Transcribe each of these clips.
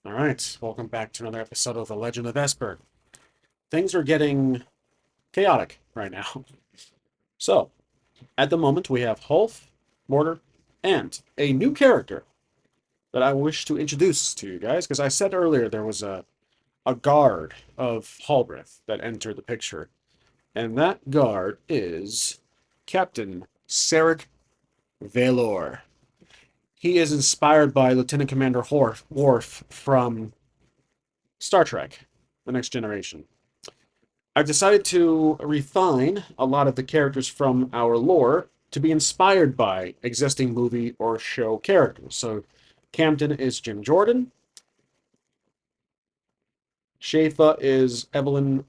All right, welcome back to another episode of The Legend of Esper. Things are getting chaotic right now. So, at the moment, we have Hulf, Mortar, and a new character that I wish to introduce to you guys, because I said earlier there was a guard of Halbrith that entered the picture, and that guard is Captain Sarek Valor. He is inspired by Lieutenant Commander Worf from Star Trek, The Next Generation. I've decided to refine a lot of the characters from our lore to be inspired by existing movie or show characters. So Camden is Jim Jordan. Shafa is Evelyn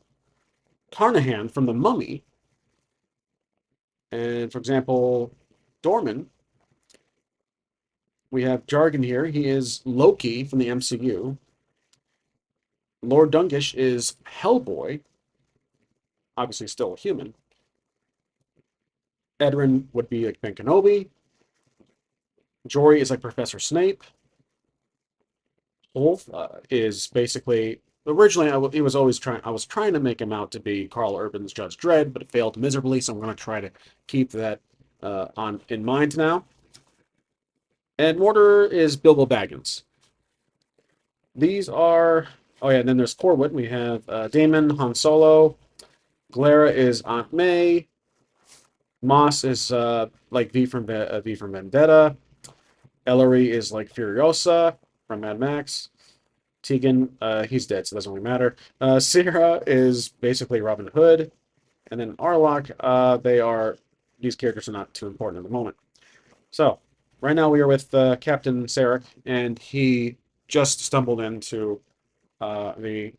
Carnahan from The Mummy. And for example, Dorman, we have Jargon here. He is Loki from the MCU. Lord Dungish is Hellboy, obviously still a human. Edrin would be like Ben Kenobi. Jory is like Professor Snape. Wolf is basically originally he was always trying. I was trying to make him out to be Carl Urban's Judge Dredd, but it failed miserably. So I'm going to try to keep that on in mind now. And Mortar is Bilbo Baggins. These are oh yeah, and then there's Corwood. We have Damon Han Solo. Glara is Aunt May. Moss is like V from Vendetta. Ellery is like Furiosa from Mad Max. Tegan, he's dead, so it doesn't really matter. Sierra is basically Robin Hood. And then Arlok, these characters are not too important at the moment. So, right now we are with Captain Sarek, and he just stumbled into the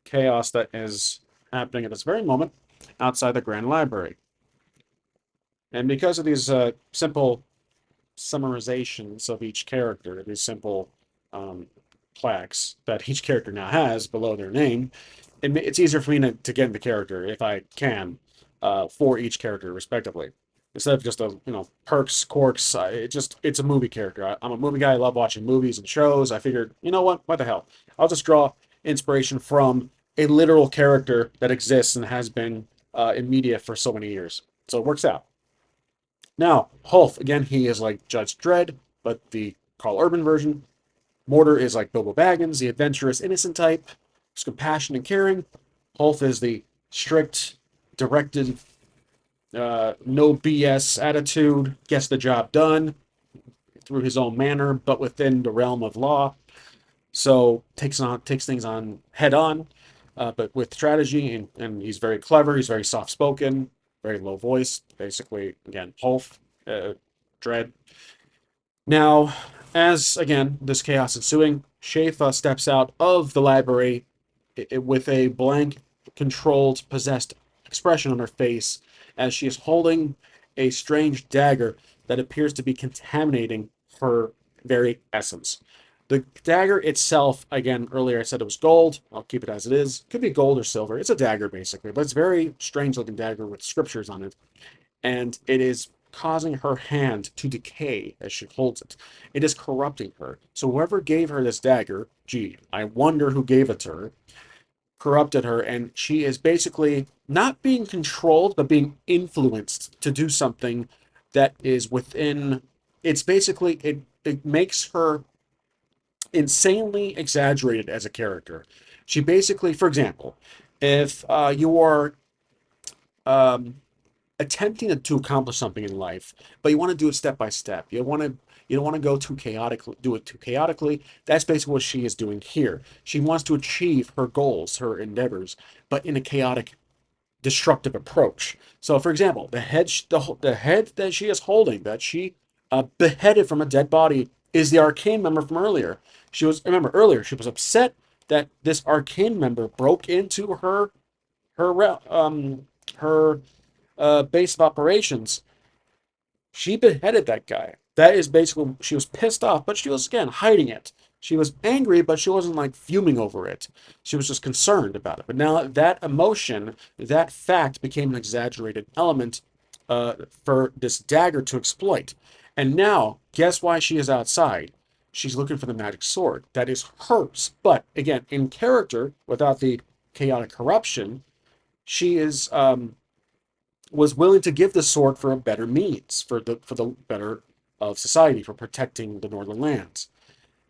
chaos that is happening at this very moment outside the Grand Library. And because of these simple summarizations of each character, these simple um, plaques that each character now has below their name, it's easier for me to get into character if I can for each character respectively. Instead of just perks, quirks, it's a movie character. I'm a movie guy. I love watching movies and shows. I figured, you know what the hell? I'll just draw inspiration from a literal character that exists and has been in media for so many years. So it works out. Now, Hulf, again, he is like Judge Dredd, but the Carl Urban version. Mortar is like Bilbo Baggins, the adventurous, innocent type. He's compassionate and caring. Hulf is the strict, directed, no BS attitude, gets the job done through his own manner, but within the realm of law. So takes things on head on, but with strategy, and he's very clever. He's very soft spoken, very low voice. Basically, again, Hulf, Dread. Now, as again this chaos ensuing, Shafa steps out of the library with a blank, controlled, possessed expression on her face as she is holding a strange dagger that appears to be contaminating her very essence. The dagger itself, again, earlier I said it was gold. I'll keep it as it is. Could be gold or silver. It's a dagger, basically, but it's a very strange looking dagger with scriptures on it. And it is causing her hand to decay as she holds it. It is corrupting her. So whoever gave her this dagger, gee, I wonder who gave it to her, corrupted her, and she is basically not being controlled, but being influenced to do something that is within. It's basically it makes her insanely exaggerated as a character. She basically, for example, if you are um, attempting to accomplish something in life, but you want to do it step by step. You don't want to go too chaotically, do it too chaotically. That's basically what she is doing here. She wants to achieve her goals, her endeavors, but in a chaotic, destructive approach. So, for example, the head that she is holding, that she beheaded from a dead body, is the arcane member from earlier. Remember earlier, she was upset that this arcane member broke into her her base of operations. She beheaded that guy. That is basically, she was pissed off, but she was, again, hiding it. She was angry, but she wasn't like fuming over it. She was just concerned about it. But now that emotion, that fact became an exaggerated element for this dagger to exploit. And now, guess why she is outside? she's looking for the magic sword that is hers. But again, in character, without the chaotic corruption, she is was willing to give the sword for a better means, for the better of society, for protecting the northern lands.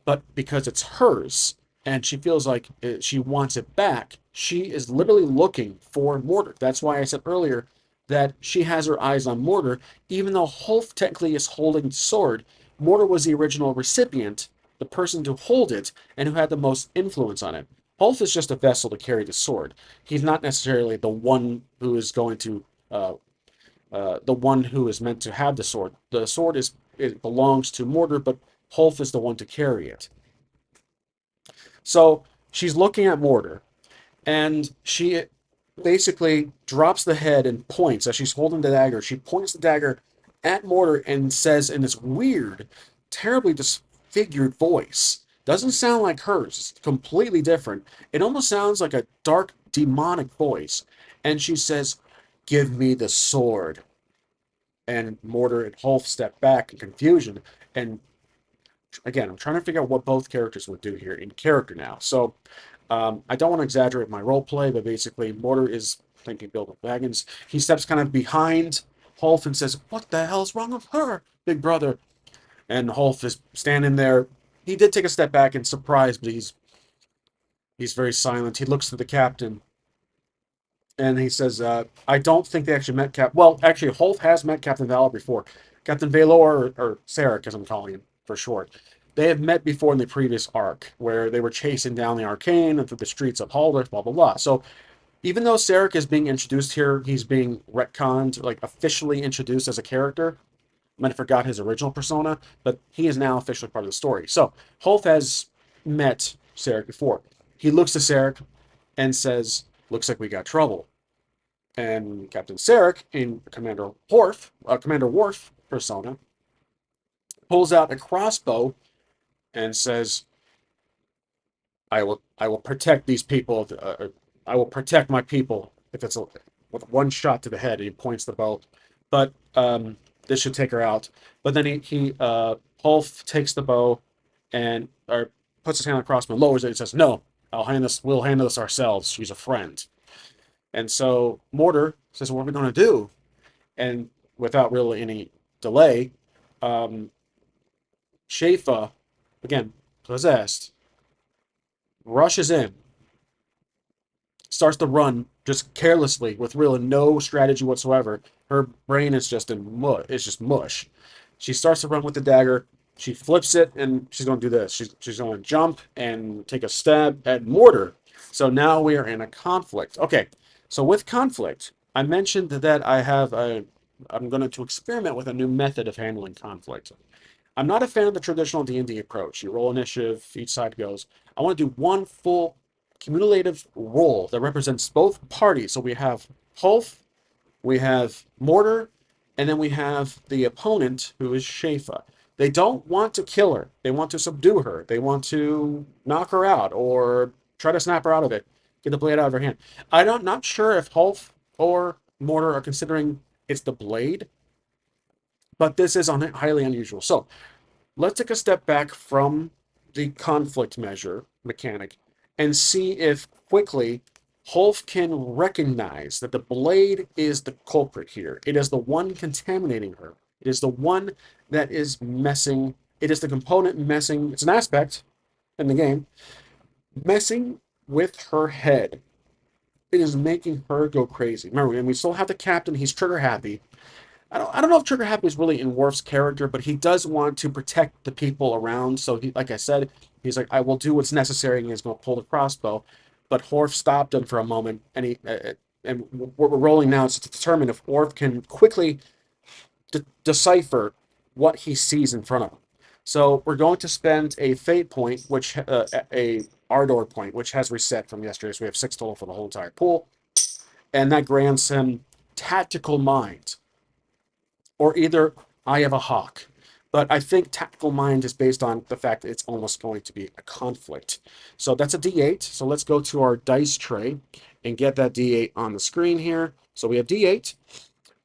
But because it's hers and she feels like she wants it back, she is literally looking for Mortar. That's why I said earlier that she has her eyes on Mortar, even though Hulf technically is holding the sword. Mortar was the original recipient, the person to hold it, and who had the most influence on it. Hulf is just a vessel to carry the sword. He's not necessarily the one who is going to uh, the one who is meant to have the sword. The sword is it belongs to Mortar, but Hulf is the one to carry it. So she's looking at Mortar, and she basically drops the head and points as she's holding the dagger. She points the dagger at Mortar and says in this weird, terribly disfigured voice. Doesn't sound like hers. It's completely different. It almost sounds like a dark, demonic voice. And she says, "Give me the sword." And Mortar and Hulf step back in confusion. And again, I'm trying to figure out what both characters would do here in character now. So I don't want to exaggerate my role play, but basically, Mortar is thinking Bilbo Baggins. He steps kind of behind Hulf and says, "What the hell's wrong with her, big brother?" And Hulf is standing there. He did take a step back in surprise, but he's very silent. He looks to the captain and he says, "I don't think they actually met Cap. Well, actually, Holt has met Captain Valor before. Captain Valor, or Sarek, as I'm calling him for short. They have met before in the previous arc, where they were chasing down the Arcane and through the streets of Haldorf, blah, blah, blah. So even though Sarek is being introduced here, he's being retconned, like officially introduced as a character. I might have forgot his original persona, but he is now officially part of the story. So Holt has met Sarek before. He looks to Sarek and says, "Looks like we got trouble." And Captain Sarek, in Commander Worf persona, pulls out a crossbow and says, I will protect these people. I will protect my people if it's with one shot to the head." And he points the bow, but this should take her out. But then Hulf takes the bow and or puts his hand on the crossbow, lowers it, and says, "No, We'll handle this ourselves. She's a friend." And so Mortar says, "What are we going to do?" And without really any delay, um, Shafa, again possessed, rushes in, starts to run just carelessly with really no strategy whatsoever. Her brain is just it's just mush. She starts to run with the dagger. She flips it and she's going to do this. She's going to jump and take a stab at Mortar. So now we are in a conflict. Okay, so with conflict, I mentioned that I'm going to experiment with a new method of handling conflict. I'm not a fan of the traditional D&D approach. You roll initiative, each side goes. I want to do one full cumulative roll that represents both parties. So we have Hulf, we have Mortar, and then we have the opponent, who is Shafa. They don't want to kill her. They want to subdue her. They want to knock her out or try to snap her out of it, get the blade out of her hand. I'm not sure if Hulf or Mortar are considering it's the blade, but this is highly unusual. So let's take a step back from the conflict measure mechanic and see if quickly Hulf can recognize that the blade is the culprit here. It is the one contaminating her. It is the one that is messing. It is the component messing. It's an aspect in the game messing with her head. It is making her go crazy. Remember, and we still have the captain. He's trigger happy. I don't know if Trigger Happy is really in Worf's character, but he does want to protect the people around. So he, like I said, he's like, "I will do what's necessary," and he's going to pull the crossbow. But Worf stopped him for a moment, and what we're rolling now is to determine if Worf can quickly decipher what he sees in front of him. So we're going to spend a fate point, which a Ardor point, which has reset from yesterday. So we have 6 total for the whole entire pool, and that grants him tactical mind, or either Eye of a Hawk. But I think Tactical Mind is based on the fact that it's almost going to be a conflict. So that's a D8. So let's go to our dice tray and get that D8 on the screen here. So we have D8.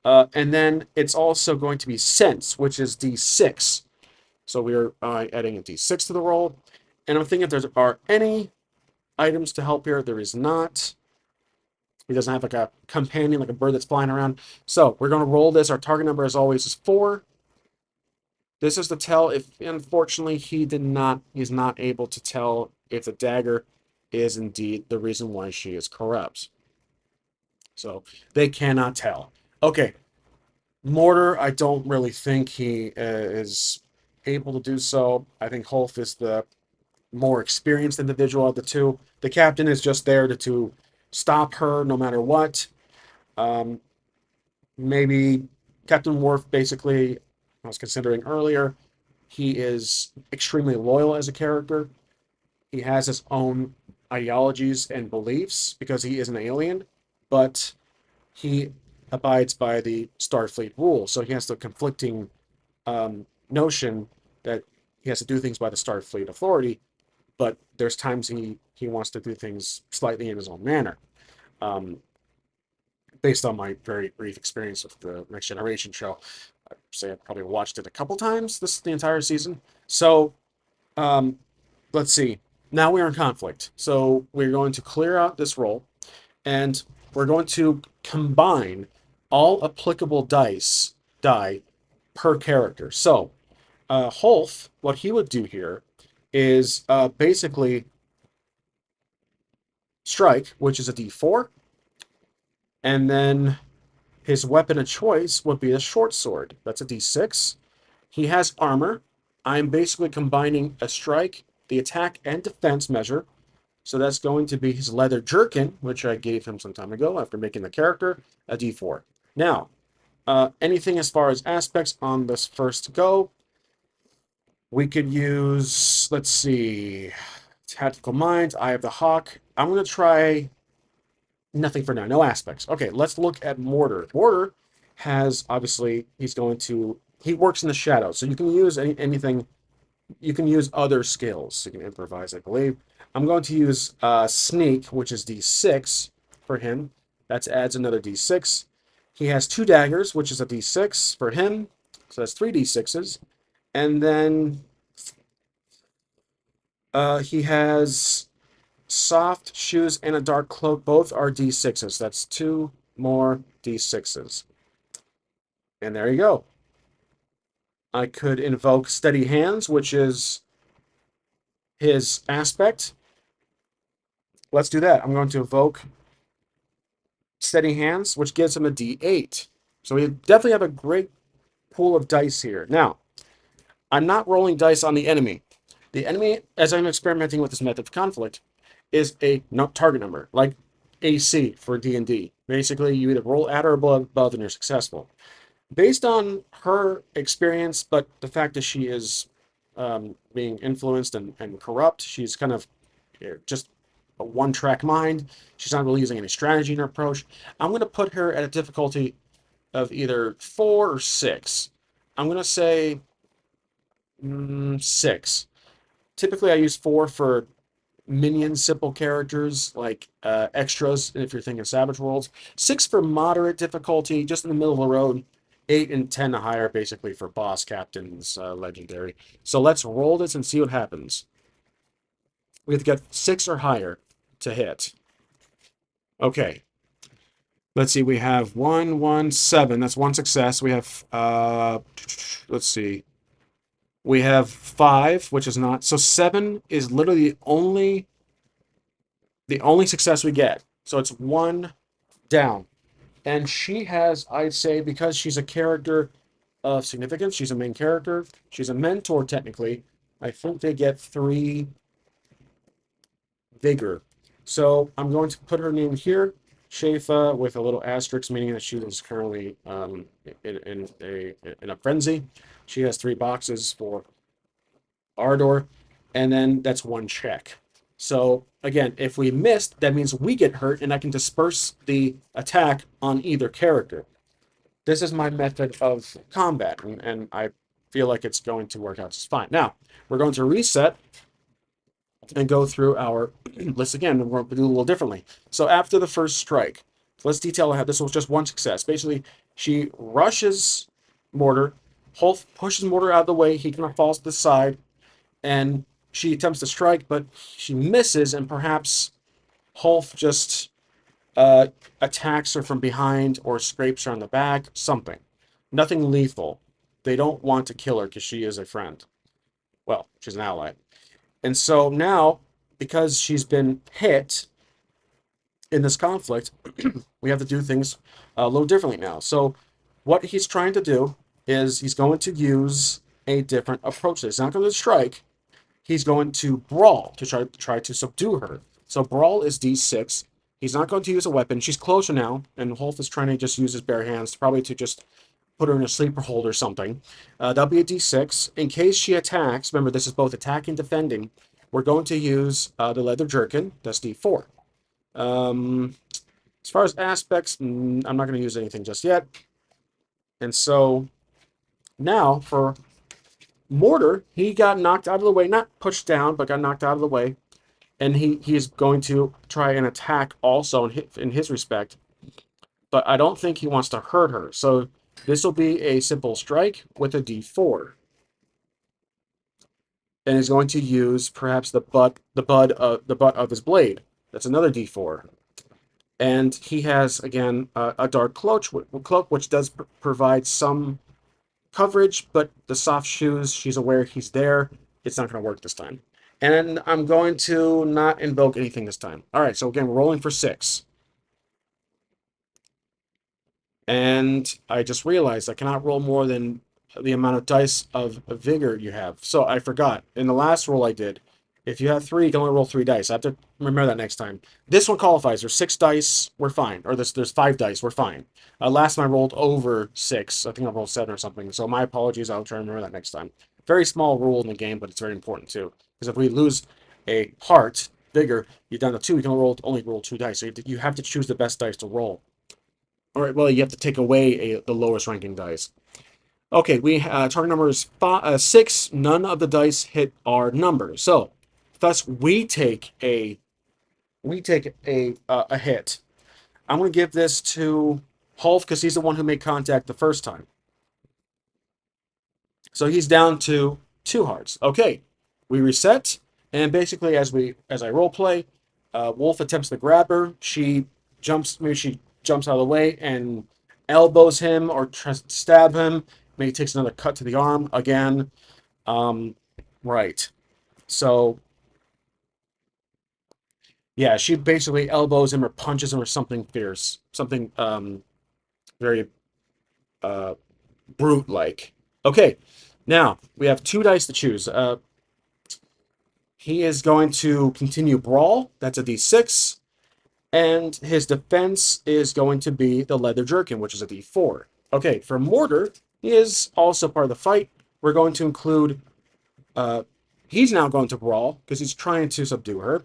And then it's also going to be Sense, which is D6. So we're adding a d6 to the roll. And I'm thinking if there are any items to help here. There is not. He doesn't have like a companion, like a bird that's flying around. So we're going to roll this. Our target number, as always, is 4. This is to tell if, unfortunately, he's not able to tell if the dagger is indeed the reason why she is corrupt. So they cannot tell. Okay, Mortar, I don't really think he is able to do so. I think Holf is the more experienced individual of the two. The captain is just there to stop her no matter what. Um, Maybe Captain Worf, basically, I was considering earlier, he is extremely loyal as a character. He has his own ideologies and beliefs because he is an alien, but he abides by the Starfleet rules. So he has the conflicting notion that he has to do things by the Starfleet authority, but there's times he wants to do things slightly in his own manner. Um, Based on my very brief experience with the Next Generation show, I'd say I probably watched it a couple times the entire season. So um, let's see. Now we are in conflict. So we're going to clear out this roll, and we're going to combine all applicable die per character. So Holf, what he would do here is basically strike, which is a d4, and then his weapon of choice would be a short sword. That's a d6. He has armor. I'm basically combining a strike, the attack, and defense measure. So that's going to be his leather jerkin, which I gave him some time ago after making the character, a d4. Now, anything as far as aspects on this first go, we could use, let's see, Tactical Minds, Eye of the Hawk. I'm going to try nothing for now, no aspects. Okay, let's look at Mortar. Mortar has, obviously, he works in the shadows, so you can use anything, you can use other skills. You can improvise, I believe. I'm going to use Sneak, which is d6 for him. That adds another d6. He has 2 daggers, which is a d6 for him, so that's 3 d6s. And then he has soft shoes and a dark cloak. Both are d6s. That's 2 more d6s. And there you go. I could invoke Steady Hands, which is his aspect. Let's do that. I'm going to evoke Steady Hands, which gives him a d8. So we definitely have a great pool of dice here. Now, I'm not rolling dice on the enemy. The enemy, as I'm experimenting with this method of conflict, is a target number, like AC for D&D. Basically, you either roll at or above and you're successful. Based on her experience, but the fact that she is being influenced and corrupt, she's kind of just a one-track mind. She's not really using any strategy in her approach. I'm going to put her at a difficulty of either 4 or 6. I'm going to say 6. Typically, I use 4 for minion simple characters like extras, if you're thinking Savage Worlds. 6 for moderate difficulty, just in the middle of the road. 8 and 10 higher, basically, for boss captains, legendary. So let's roll this and see what happens. We have to get 6 or higher to hit. Okay. Let's see, we have 1, 1, 7. That's 1 success. We have, let's see. We have 5, which is not. So 7 is literally the only success we get. So it's 1 down. And she has, I'd say, because she's a character of significance, she's a main character, she's a mentor technically, I think they get 3 vigor. So I'm going to put her name here, Shafa, with a little asterisk, meaning that she is currently in a frenzy. She has 3 boxes for Ardor, and then that's 1 check. So again, if we missed, that means we get hurt, and I can disperse the attack on either character. This is my method of combat, and I feel like it's going to work out just fine. Now, we're going to reset and go through our list again. We're going to do a little differently. So after the first strike, let's detail how this was just 1 success. Basically, she rushes Mortar. Hulk pushes Mortar out of the way. He kind of falls to the side, and she attempts to strike, but she misses, and perhaps Hulk just uh, attacks her from behind or scrapes her on the back, something. Nothing lethal. They don't want to kill her because she is a friend. Well, she's an ally. And so now, because she's been hit in this conflict, we have to do things a little differently now. So, what he's trying to do is he's going to use a different approach. He's not going to strike. He's going to brawl to try to subdue her. So brawl is D6. He's not going to use a weapon. She's closer now, and Wolf is trying to just use his bare hands, probably to just put her in a sleeper hold or something. That'll be a D6. In case she attacks, remember this is both attack and defending. We're going to use the leather jerkin. That's D4. Um, as far as aspects, I'm not going to use anything just yet. And so now for Mortar, he got knocked out of the way, not pushed down, but got knocked out of the way. And he's going to try and attack also in his respect. But I don't think he wants to hurt her. So this will be a simple strike with a D4. And he's going to use perhaps the butt of his blade. That's another D4. And he has again a dark cloak, which does provide some coverage, but the soft shoes, she's aware he's there. It's not going to work this time. And I'm going to not invoke anything this time. All right, so again, we're rolling for 6. And I just realized I cannot roll more than the amount of dice of vigor you have. So I forgot. In the last roll I did, if you have 3, you can only roll 3 dice. I have to remember that next time. This one qualifies. There's 6 dice, we're fine. Or there's 5 dice, we're fine. Last time I rolled over 6. I think I rolled 7 or something. So my apologies. I'll try to remember that next time. Very small rule in the game, but it's very important too. Because if we lose a heart, vigor, you're down to 2. You can only roll 2 dice. So you have to choose the best dice to roll. All right, well, you have to take away the lowest ranking dice. Okay, we target number is 6. None of the dice hit our number, so thus we take a hit. I'm going to give this to Hulk because he's the one who made contact the first time. So he's down to 2 hearts. Okay, we reset, and basically as I role play, Wolf attempts to grab her. She jumps out of the way and elbows him or tries to stab him. Maybe takes another cut to the arm again. Right. So yeah, she basically elbows him or punches him or something fierce, something very uh, brute like. Okay, now we have 2 dice to choose. He is going to continue brawl. That's a d6. And his defense is going to be the leather jerkin, which is a d4. Okay, for Mortar, he is also part of the fight. We're going to include, he's now going to brawl because he's trying to subdue her.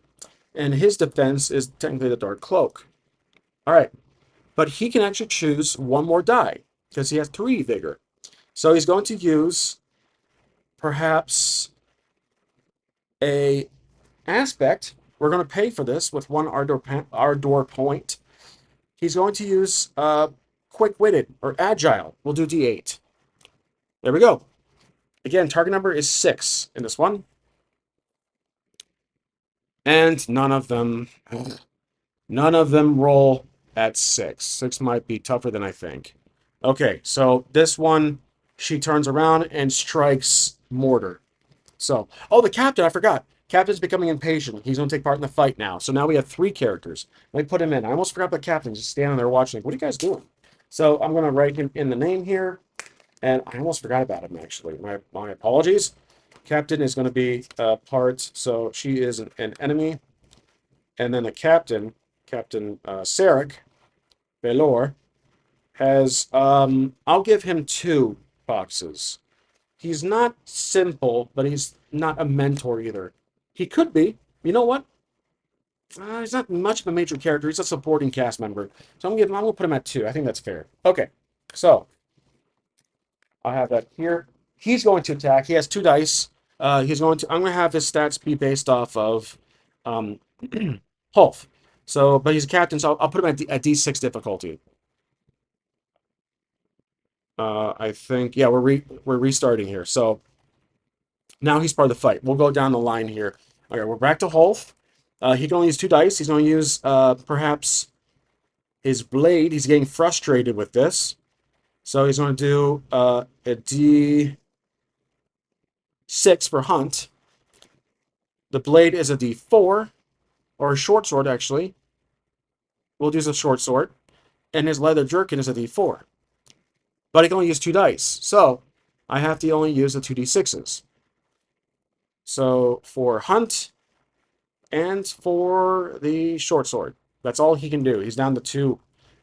And his defense is technically the dark cloak. All right, but he can actually choose 1 more die because he has 3 vigor. So he's going to use perhaps a aspect. We're going to pay for this with 1 ardor point. He's going to use quick-witted or agile. We'll do d8. There we go. Again, target number is 6 in this one. And none of them roll at 6. 6 might be tougher than I think. Okay, so this one, she turns around and strikes Mortar. So, oh, the captain, I forgot. Captain's becoming impatient. He's going to take part in the fight now. So now we have 3 characters. Let me put him in. I almost forgot the captain. Just standing there watching. What are you guys doing? So I'm going to write him in the name here. And I almost forgot about him, actually. My apologies. Captain is going to be part. So she is an enemy. And then the captain, Captain Sarek, Belor, has, I'll give him 2 boxes. He's not simple, but he's not a mentor either. He could be. You know what? He's not much of a major character. He's a supporting cast member. So I'm gonna put him at 2. I think that's fair. Okay. So I'll have that here. He's going to attack. He has 2 dice. I'm gonna have his stats be based off of um Hulk. So, but he's a captain, so I'll put him at D6 difficulty. I think, yeah, we're restarting here. So now he's part of the fight. We'll go down the line here. All right, we're back to Holf. He can only use 2 dice. He's going to use perhaps his blade. He's getting frustrated with this. So he's going to do a D6 for Hunt. The blade is a D4, or a short sword, actually. We'll use a short sword. And his leather jerkin is a D4. But he can only use 2 dice. So I have to only use the 2D6s. So for Hunt and for the short sword, that's all he can do. He's down to 2.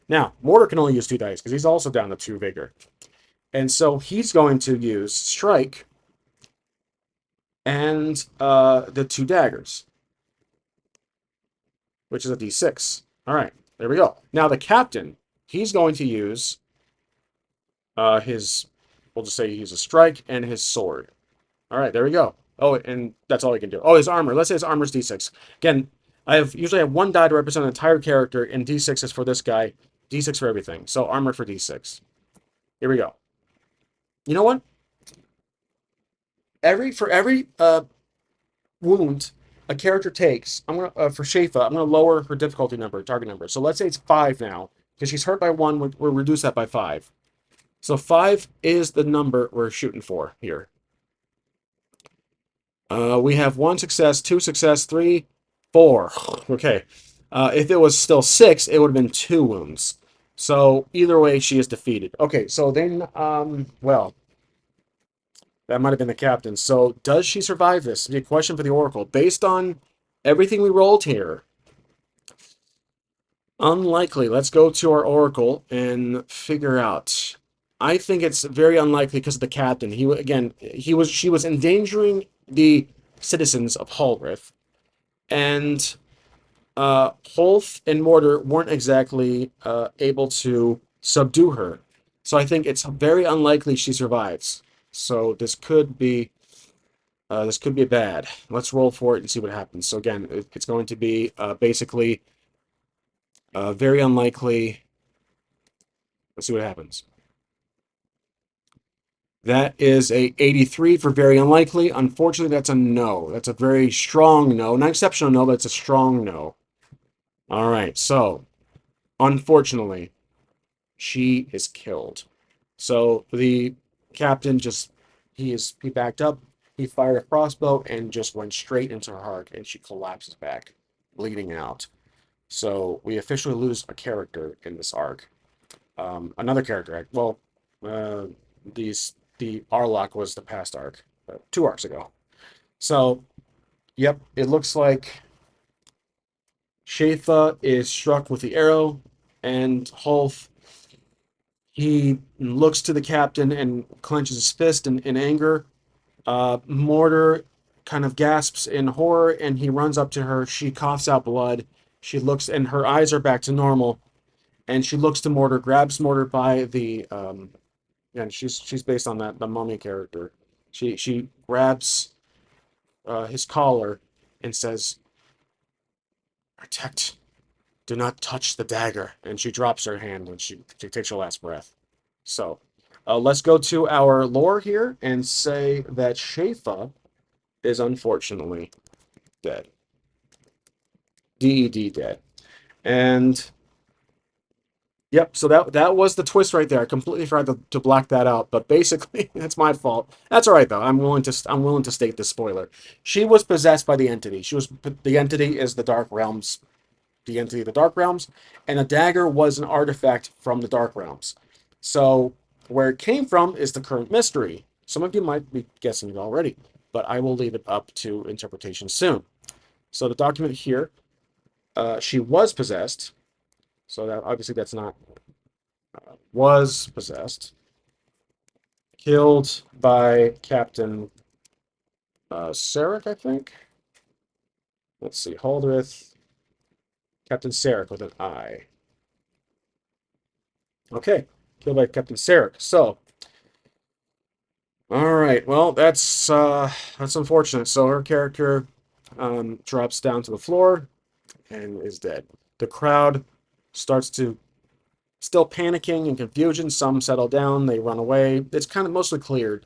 Now, Mortar can only use 2 dice because he's also down to 2 vigor. And so he's going to use Strike and the 2 daggers, which is a D6. All right, there we go. Now the captain, he's going to use his, we'll just say he uses Strike and his sword. All right, there we go. Oh, and that's all he can do. Oh, his armor. Let's say his armor's D6. Again, usually have 1 die to represent an entire character, and D6 is for this guy, D6 for everything. So armor for D6. Here we go. You know what? For every wound a character takes, I'm gonna for Shafa, I'm gonna lower her difficulty number, target number. So let's say it's 5 now, because she's hurt by 1. We'll reduce that by 5. So 5 is the number we're shooting for here. We have 1 success, 2 success, 3, 4. Okay. If it was still 6, it would have been 2 wounds. So either way, she is defeated. Okay, so then, well, that might have been the captain. So does she survive this? Be a question for the Oracle. Based on everything we rolled here, unlikely. Let's go to our Oracle and figure out. I think it's very unlikely because of the captain. She was endangering the citizens of Hallrith, and Holf and Mortar weren't exactly able to subdue her. So I think it's very unlikely she survives. So this could be bad. Let's roll for it and see what happens. So again, it's going to be basically very unlikely. Let's see what happens. That is a 83 for very unlikely. Unfortunately, that's a no. That's a very strong no. Not exceptional no, but it's a strong no. All right, so unfortunately, she is killed. So the captain he backed up, he fired a crossbow and just went straight into her heart, and she collapses back, bleeding out. So we officially lose a character in this arc. Another character, well, uh, the Arlok was the past arc, 2 arcs ago. So, yep, it looks like Shafa is struck with the arrow, and Hulf, he looks to the captain and clenches his fist in anger. Mortar kind of gasps in horror, and he runs up to her. She coughs out blood. She looks, and her eyes are back to normal. And she looks to Mortar, grabs Mortar by the and she's based on the mummy character. She grabs his collar and says, "Protect. Do not touch the dagger." And she drops her hand and she takes her last breath. So let's go to our lore here and say that Shafa is unfortunately dead. DED dead. And yep, so that was the twist right there. I completely forgot to black that out, but basically that's my fault. That's all right though. I'm willing to state the spoiler. She was possessed by the entity. The entity is the Dark Realms, the entity of the Dark Realms, and a dagger was an artifact from the Dark Realms. So where it came from is the current mystery. Some of you might be guessing it already, but I will leave it up to interpretation soon. So the document here, she was possessed. So that obviously that's not was possessed, killed by Captain Sarek, I think. Let's see, Haldrith, Captain Sarek with an I. Okay, killed by Captain Sarek. So, all right, well that's unfortunate. So her character drops down to the floor and is dead. The crowd starts to Still panicking and confusion. Some settle down. They run away. It's kind of mostly cleared.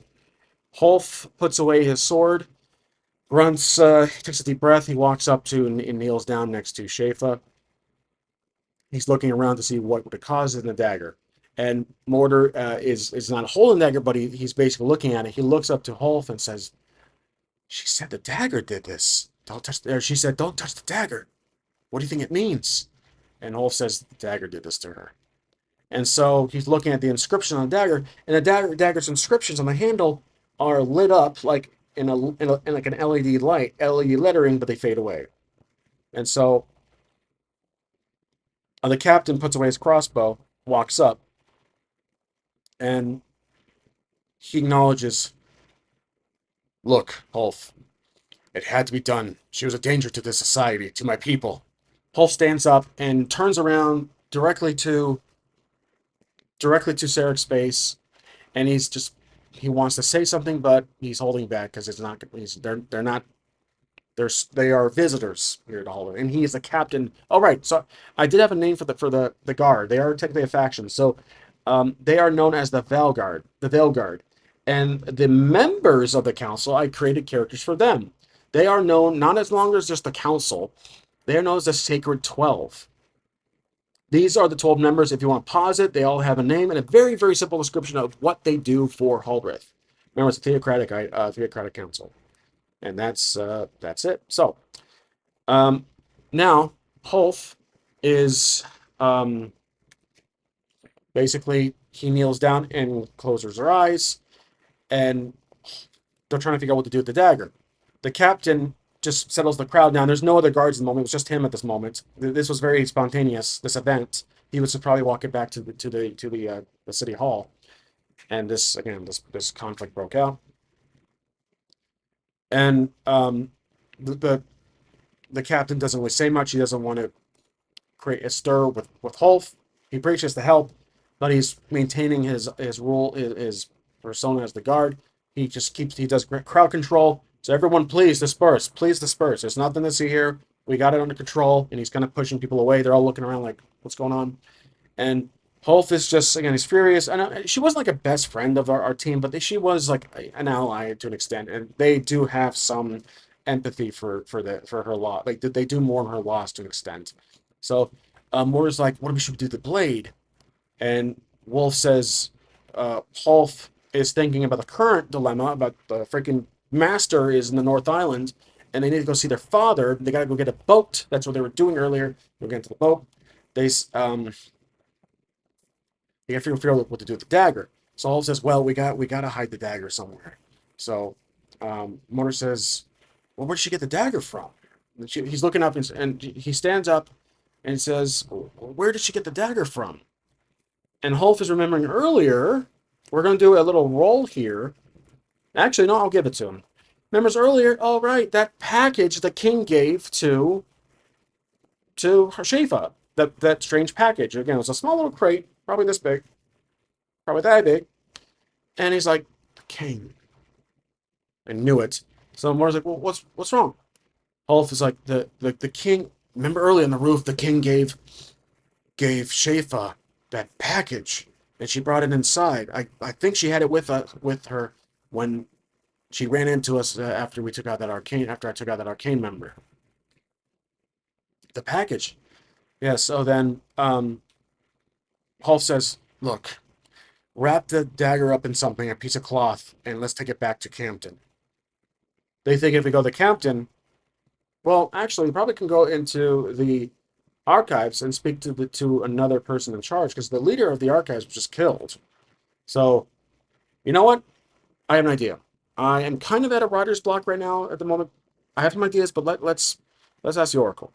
Holf puts away his sword, grunts, takes a deep breath. He walks up to and kneels down next to Shafa. He's looking around to see what would cause it in the dagger. And Mortar is not holding the dagger, but he's basically looking at it. He looks up to Holf and says, "She said the dagger did this. Don't touch." She said, "Don't touch the dagger. What do you think it means?" And Holf says, "The dagger did this to her." And so he's looking at the inscription on the dagger, and the dagger's inscriptions on the handle are lit up like in like an LED light, LED lettering, but they fade away. And so the captain puts away his crossbow, walks up, and he acknowledges, "Look, Holf, it had to be done. She was a danger to this society, to my people." Holf stands up and turns around directly to Sarek's space, and he wants to say something, but he's holding back because it's not. They're not. They are visitors here to Hollywood, and he is the captain. Oh, right. So I did have a name for the guard. They are technically a faction, so they are known as the Veilguard. The Veilguard, and the members of the council. I created characters for them. They are known not as long as just the council. They are known as the Sacred 12. These are the 12 members. If you want to pause it, they all have a name and a very, very simple description of what they do for Huldreth. Remember, it's a theocratic council. And that's it. So, um, now, Hulf is basically, he kneels down and closes her eyes, and they're trying to figure out what to do with the dagger. The captain just settles the crowd down. There's no other guards at the moment. It was just him at this moment. This was very spontaneous. This event. He was probably walking back to the city hall, and this conflict broke out. And the the captain doesn't really say much. He doesn't want to create a stir with Holf. He appreciates the help, but he's maintaining his role, his persona as the guard. He does crowd control. So everyone, please disperse. Please disperse. There's nothing to see here. We got it under control. And he's kind of pushing people away. They're all looking around like, what's going on? And Holf is just, again, he's furious. And she wasn't like a best friend of our team, but she was like an ally to an extent. And they do have some empathy for her loss. Like they do mourn her loss to an extent. So Moore's like, what do we should do with the blade? And Wolf says, Holf is thinking about the current dilemma about the freaking master is in the North Island, and they need to go see their father. They got to go get a boat. That's what they were doing earlier. They're getting to the boat. They got to figure out what to do with the dagger. So Holf says, well, we got to hide the dagger somewhere. So Motor says, well, where did she get the dagger from? He's looking up and he stands up and says, where did she get the dagger from? And Holf is remembering earlier, we're going to do a little roll here. Actually, no, I'll give it to him. Remembers earlier, oh, right, that package the king gave to Shafa. That strange package. Again, it was a small little crate, probably this big, probably that big. And he's like, the king. I knew it. So Moore's like, well, what's wrong? Holf is like, the king, remember earlier on the roof, the king gave Shafa that package, and she brought it inside. I think she had it with her when she ran into us after I took out that arcane member. The package. Yeah, so then Holf says, look, wrap the dagger up in something, a piece of cloth, and let's take it back to Campton. They think if we go to Campton, well, actually, we probably can go into the archives and speak to another person in charge, because the leader of the archives was just killed. So, you know what? I have an idea. I am kind of at a writer's block right now at the moment. I have some ideas, but let's ask the Oracle.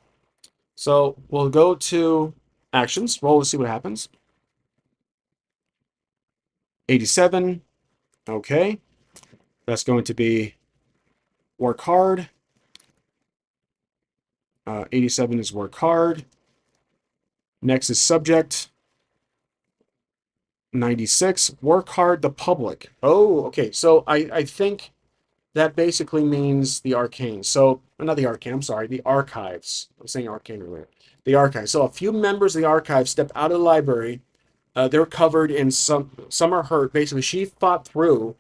So we'll go to actions, roll to see what happens. 87. Okay. That's going to be work hard. 87 is work hard. Next is subject. 96, work hard the public. Oh, okay. So I think that basically means the arcane. So, not the arcane, I'm sorry, the archives. I'm saying arcane earlier. The archives. So a few members of the archives step out of the library They're covered in some are hurt. Basically, she fought through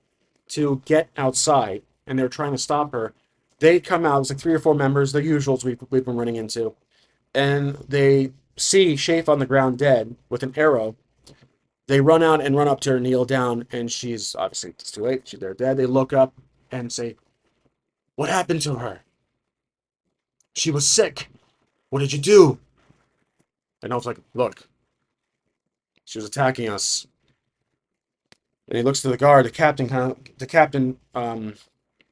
to get outside, and they're trying to stop her. They come out. It's like 3 or 4 members, the usuals we've been running into, and they see Shafe on the ground dead with an arrow. They run out and run up to her, kneel down, and she's obviously it's too late. They're dead. They look up and say, "What happened to her? She was sick. What did you do?" And I was like, "Look, she was attacking us." And he looks to the guard. The captain,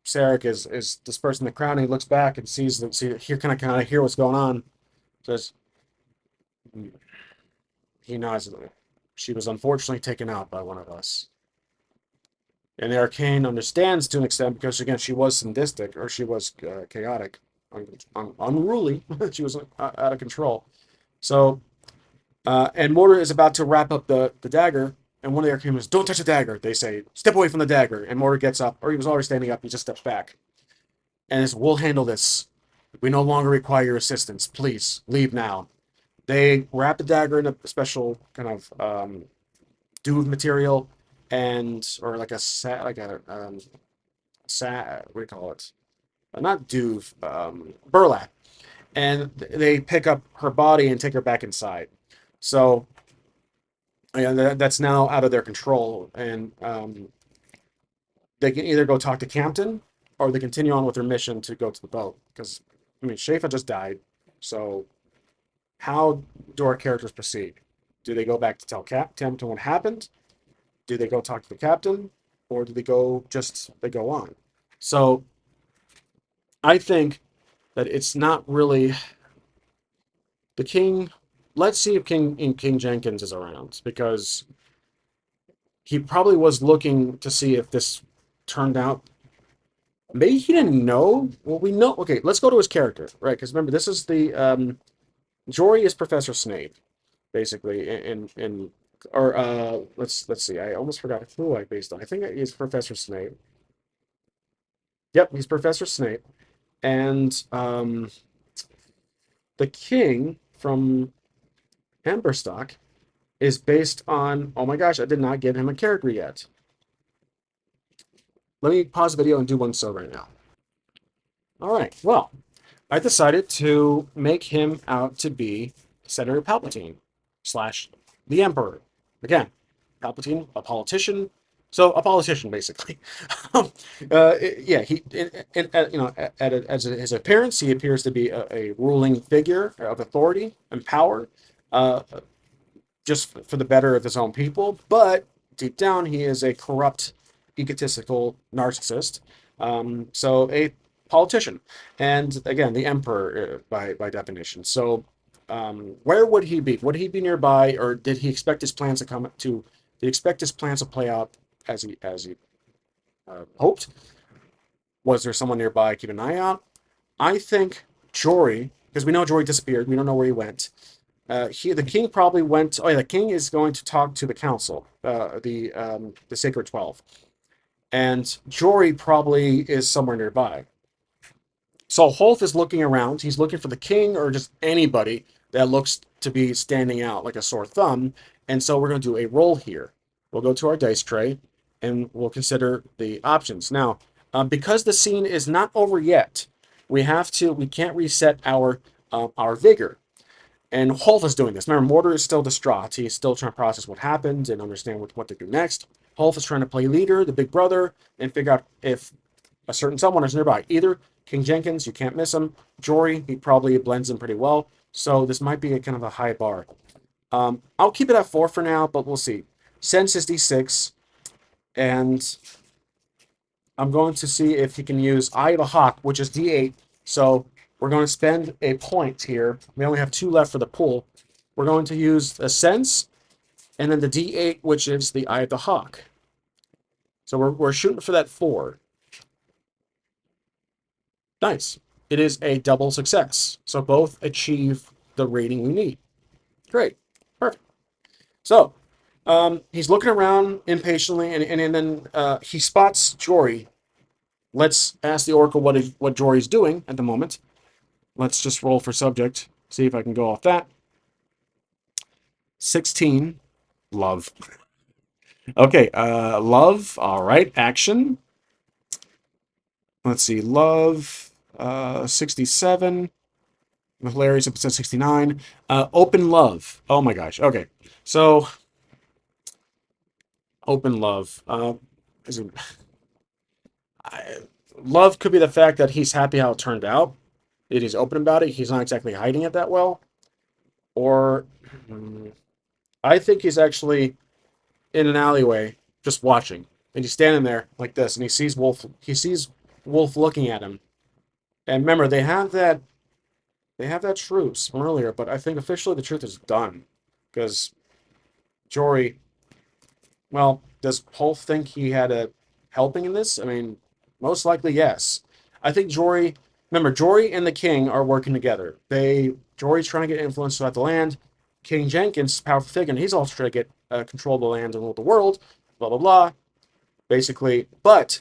Sarek is dispersing the crowd. And he looks back and sees that. See, here, kind of hear what's going on. Says he nods. She was unfortunately taken out by one of us. And the arcane understands to an extent because again she was sadistic or she was chaotic, unruly. She was out of control. So and Mortar is about to wrap up the dagger, and one of the arcane is, "Don't touch the dagger." They say, "Step away from the dagger." And Mortar gets up, or he was already standing up. He just steps back, and says, "We'll handle this. We no longer require your assistance. Please leave now." They wrap the dagger in a special kind of duve material, and or like a what do you call it? Not duve, burlap. And they pick up her body and take her back inside. So yeah, that's now out of their control, and they can either go talk to Captain or they continue on with their mission to go to the boat. Because I mean, Shafa just died, so how do our characters proceed? Do they go back to tell Captain what happened? Do they go talk to the captain, or do they go on? So I think that it's not really the king. Let's see if King Jenkins is around because he probably was looking to see if this turned out. Maybe he didn't know. Well, we know. Okay, let's go to his character, right? Because remember, this is the Jory is Professor Snape, basically, in or let's see. I almost forgot who I based on. I think he's Professor Snape. Yep, he's Professor Snape, and the king from Amberstock is based on. Oh my gosh, I did not give him a character yet. Let me pause the video and do one so right now. All right. Well, I decided to make him out to be Senator Palpatine slash the Emperor. Again, Palpatine, a politician. So a politician, basically. Yeah, as his appearance, he appears to be a ruling figure of authority and power, uh, just for the better of his own people. But deep down, he is a corrupt, egotistical narcissist. So a politician, and again, the emperor by definition. So, where would he be? Would he be nearby, or did he expect his plans to come to? Did he expect his plans to play out as he hoped? Was there someone nearby keep an eye out? I think Jory, because we know Jory disappeared. We don't know where he went. The king probably went. Oh yeah, the king is going to talk to the council, the Sacred 12, and Jory probably is somewhere nearby. So Holth is looking around. He's looking for the king or just anybody that looks to be standing out like a sore thumb. And so we're going to do a roll here. We'll go to our dice tray and we'll consider the options. Now, because the scene is not over yet, we can't reset our vigor. And Holth is doing this. Remember, Mortar is still distraught. He's still trying to process what happened and understand what to do next. Holth is trying to play leader, the big brother, and figure out if a certain someone is nearby. Either King Jenkins, you can't miss him. Jory, he probably blends in pretty well. So this might be a kind of a high bar. I'll keep it at 4 for now, but we'll see. Sense is D6, and I'm going to see if he can use Eye of the Hawk, which is D8. So we're going to spend a point here. We only have 2 left for the pool. We're going to use a Sense, and then the D8, which is the Eye of the Hawk. So we're shooting for that 4. Nice. It is a double success. So both achieve the rating we need. Great. Perfect. So he's looking around impatiently, and then he spots Jory. Let's ask the Oracle what Jory's doing at the moment. Let's just roll for subject. See if I can go off that. 16. Love. Okay, love. All right, action. Let's see, love. 67. Hilarious episode 69. Open love. Oh my gosh. Okay, so open love. Is it, I, love could be the fact that he's happy how it turned out. It is open about it. He's not exactly hiding it that well. Or I think he's actually in an alleyway just watching. And he's standing there like this and he sees Wolf looking at him. And remember, they have that truce from earlier, but I think officially the truth is done. Because Jory, well, does Wolf think he had a helping in this? I mean, most likely yes. I think Jory, remember, Jory and the king are working together. Jory's trying to get influence throughout the land. King Jenkins, powerful figure, and he's also trying to get control of the land and rule the world. Blah blah blah. Basically, but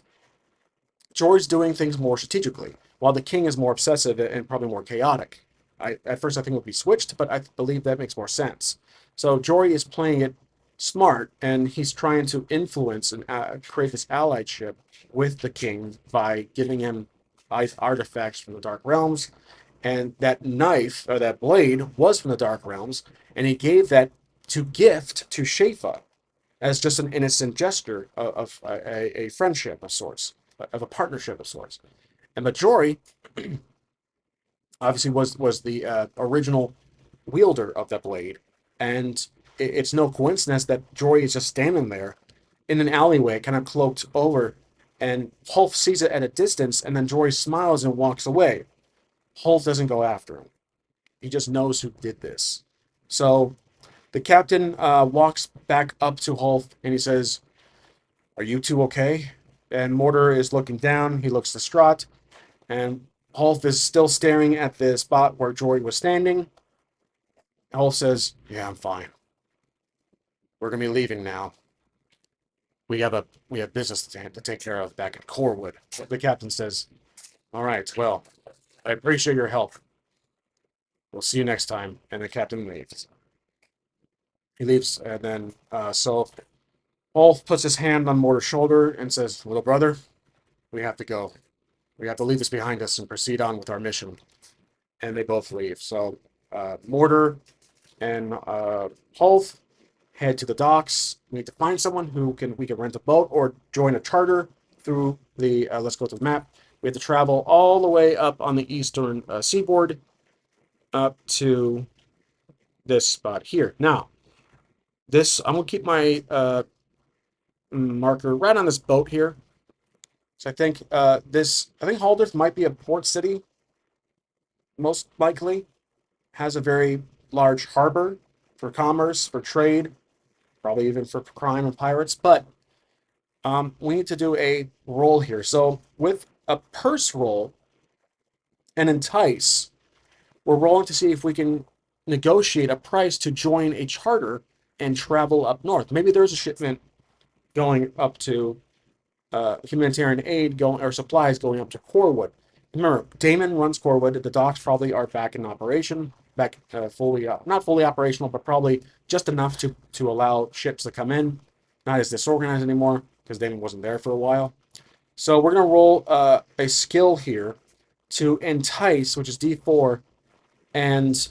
Jory's doing things more strategically, while the king is more obsessive and probably more chaotic. At first I think it would be switched, but I believe that makes more sense. So Jory is playing it smart, and he's trying to influence and create this allyship with the king by giving him artifacts from the Dark Realms, and that knife or that blade was from the Dark Realms, and he gave that to gift to Shafa as just an innocent gesture of a friendship of sorts, of a partnership of sorts. And Majori obviously was the original wielder of that blade, and it's no coincidence that Jory is just standing there in an alleyway, kind of cloaked over, and Hulk sees it at a distance, and then Jory smiles and walks away. Hulk doesn't go after him. He just knows who did this. So the captain walks back up to Hulk and he says, "Are you two okay?" And Mortar is looking down. He looks distraught. And Hulk is still staring at the spot where Jory was standing. Hulk says, "Yeah, I'm fine. We're going to be leaving now. We have business to take care of back at Corwood." The captain says, "All right, well, I appreciate your help. We'll see you next time." And the captain leaves. He leaves, and then so Hulk puts his hand on Mortar's shoulder and says, "Little brother, we have to go. We have to leave this behind us and proceed on with our mission." And they both leave. So Mortar and Hulk head to the docks. We need to find someone who we can rent a boat or join a charter through the. Let's go to the map. We have to travel all the way up on the eastern seaboard up to this spot here. Now, I'm gonna keep my marker right on this boat here. So I think I think Haldorf might be a port city, most likely. Has a very large harbor for commerce, for trade, probably even for crime and pirates. But we need to do a roll here. So with a purse roll and entice, we're rolling to see if we can negotiate a price to join a charter and travel up north. Maybe there's a shipment going up to humanitarian aid going or supplies going up to Corwood. Remember, Damon runs Corwood. The docks probably are back in operation, back fully not fully operational, but probably just enough to allow ships to come in. Not as disorganized anymore because Damon wasn't there for a while. So we're gonna roll a skill here to entice, which is D4, and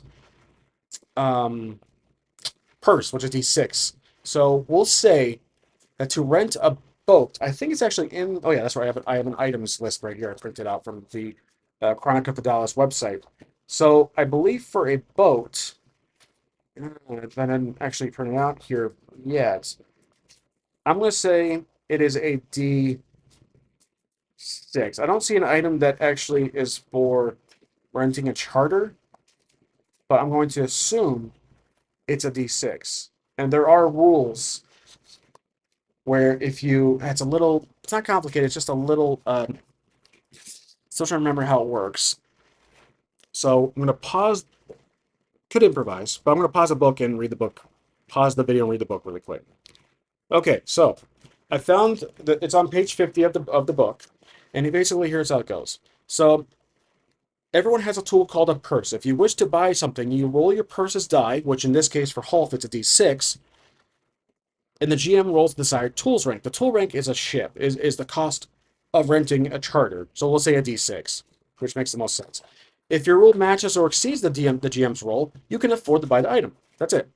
um, purse, which is D6. So we'll say to rent a boat. I think it's actually in. Oh yeah, that's right. I have an items list right here. I printed out from the Chronica Feudalis website. So I believe for a boat, that didn't actually print it out here yet. I'm going to say it is a D6. I don't see an item that actually is for renting a charter, but I'm going to assume it's a D6. And there are rules where if you, it's not complicated, it's just a little, still trying to remember how it works. So I'm going to pause, could improvise, but I'm going to pause the book and read the book, pause the video and read the book really quick. Okay, so I found that it's on page 50 of the book, and basically here's how it goes. So everyone has a tool called a purse. If you wish to buy something, you roll your purse's die, which in this case for Hulk it's a D6, and the GM rolls the desired tools rank. The tool rank is a ship, is the cost of renting a charter. So we'll say a D6, which makes the most sense. If your rule matches or exceeds the GM's roll, you can afford to buy the item. That's it.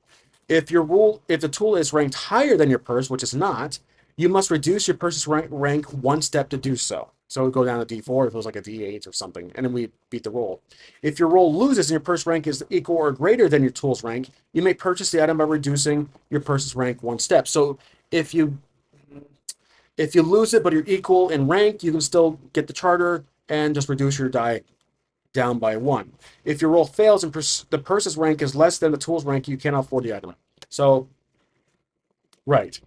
If the tool is ranked higher than your purse, which is not, you must reduce your purse's rank one step to do so. So it would go down to D4 if it was like a D8 or something, and then we beat the roll. If your roll loses and your purse rank is equal or greater than your tool's rank, you may purchase the item by reducing your purse's rank one step. So if you if you lose it but you're equal in rank, you can still get the charter and just reduce your die down by one. If your roll fails and the purse's rank is less than the tool's rank, you cannot afford the item. So, right.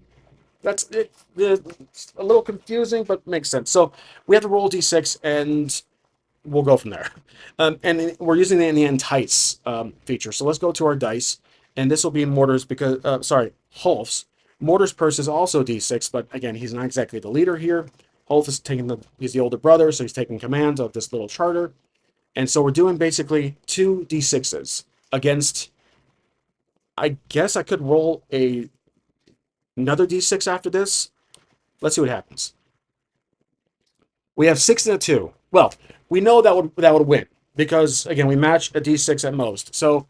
That's it. It's a little confusing, but makes sense. So we have to roll d6, and we'll go from there. And we're using the entice feature. So let's go to our dice, and this will be Mortar's because sorry, Holf's. Mortar's purse is also d6, but again, he's not exactly the leader here. Holf is he's the older brother, so he's taking command of this little charter. And so we're doing basically two d6s against. I guess I could roll another d6 after this. Let's see what happens. We have 6 and a 2. Well, we know that would win because again we match a d6 at most, so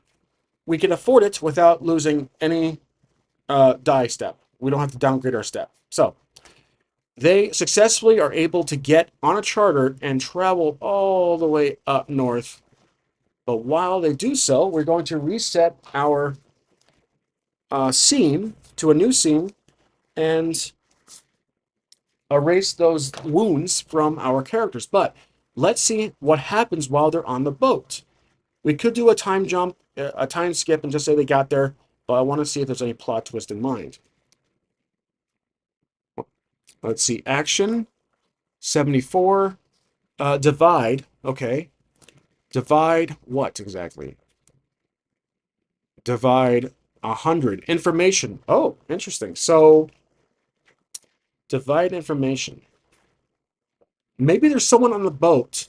we can afford it without losing any die step. We don't have to downgrade our step. So they successfully are able to get on a charter and travel all the way up north. But while they do so, we're going to reset our scene to a new scene and erase those wounds from our characters. But let's see what happens while they're on the boat. We could do a time jump, a time skip, and just say they got there, but I want to see if there's any plot twist in mind. Let's see. Action 74. Divide. Okay. Divide what exactly? Divide 100. Information. Oh, interesting. So, divide information. Maybe there's someone on the boat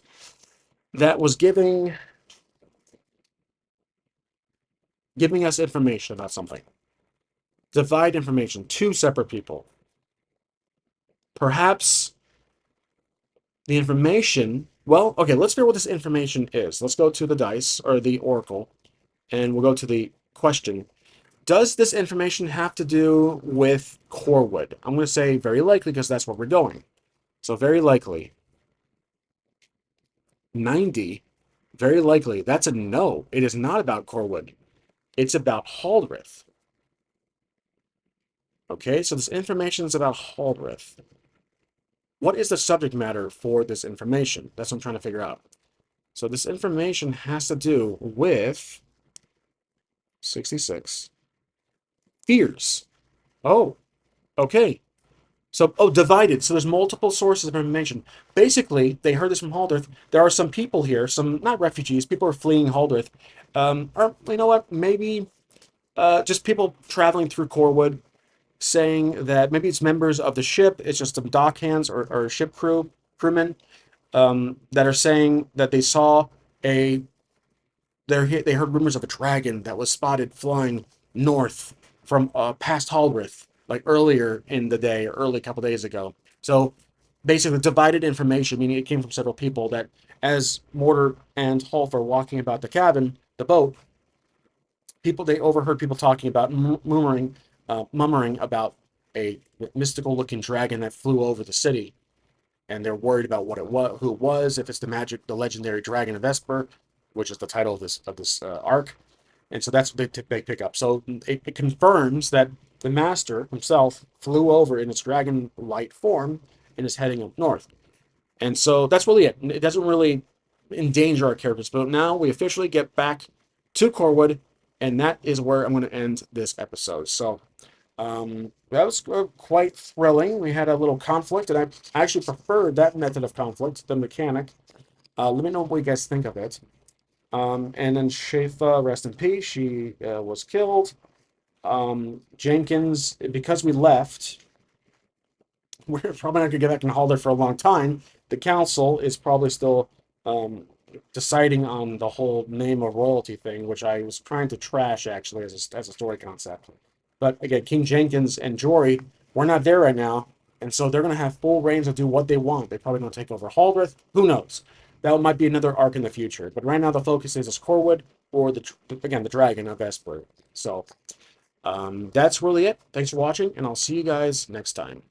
that was giving us information about something. Divide information. Two separate people. Perhaps the information. Well, okay, let's figure out what this information is. Let's go to the dice or the oracle, and we'll go to the question. Does this information have to do with Corwood? I'm going to say very likely because that's where we're going. So very likely. 90. Very likely. That's a no. It is not about Corwood. It's about Haldrith. Okay, so this information is about Haldrith. What is the subject matter for this information? That's what I'm trying to figure out. So this information has to do with 66 fears. Oh, okay. So, divided. So there's multiple sources of information. Basically, they heard this from Haldrith. There are some people here, some not refugees, people are fleeing Haldrith. Or you know what? Maybe just people traveling through Corwood, saying that maybe it's members of the ship. It's just some dockhands or ship crewmen that are saying that they saw a they heard rumors of a dragon that was spotted flying north from past Haldrith, like earlier in the day, or early couple days ago. So basically, divided information, meaning it came from several people. That as Mortar and Hulf are walking about the cabin, the boat, they overheard people talking about mummering about a mystical-looking dragon that flew over the city, and they're worried about what it was, who it was, if it's the legendary dragon of Esper, which is the title of this arc, and so that's what they pick up. So it confirms that the master himself flew over in its dragon-like form and is heading up north. And so that's really it. It doesn't really endanger our characters, but now we officially get back to Corwood, and that is where I'm going to end this episode. So that was quite thrilling. We had a little conflict, and I actually preferred that method of conflict, the mechanic. Let me know what you guys think of it. And then Shafa, rest in peace, she was killed. Jenkins, because we left, we're probably not going to get back in Halder for a long time. The council is probably still deciding on the whole name of royalty thing, which I was trying to trash actually as a story concept. But again, King Jenkins and Jory, we're not there right now, and so they're going to have full reigns to do what they want. They're probably going to take over Haldreth. Who knows? That might be another arc in the future. But right now, the focus is Corwood or the dragon of Esper. So that's really it. Thanks for watching, and I'll see you guys next time.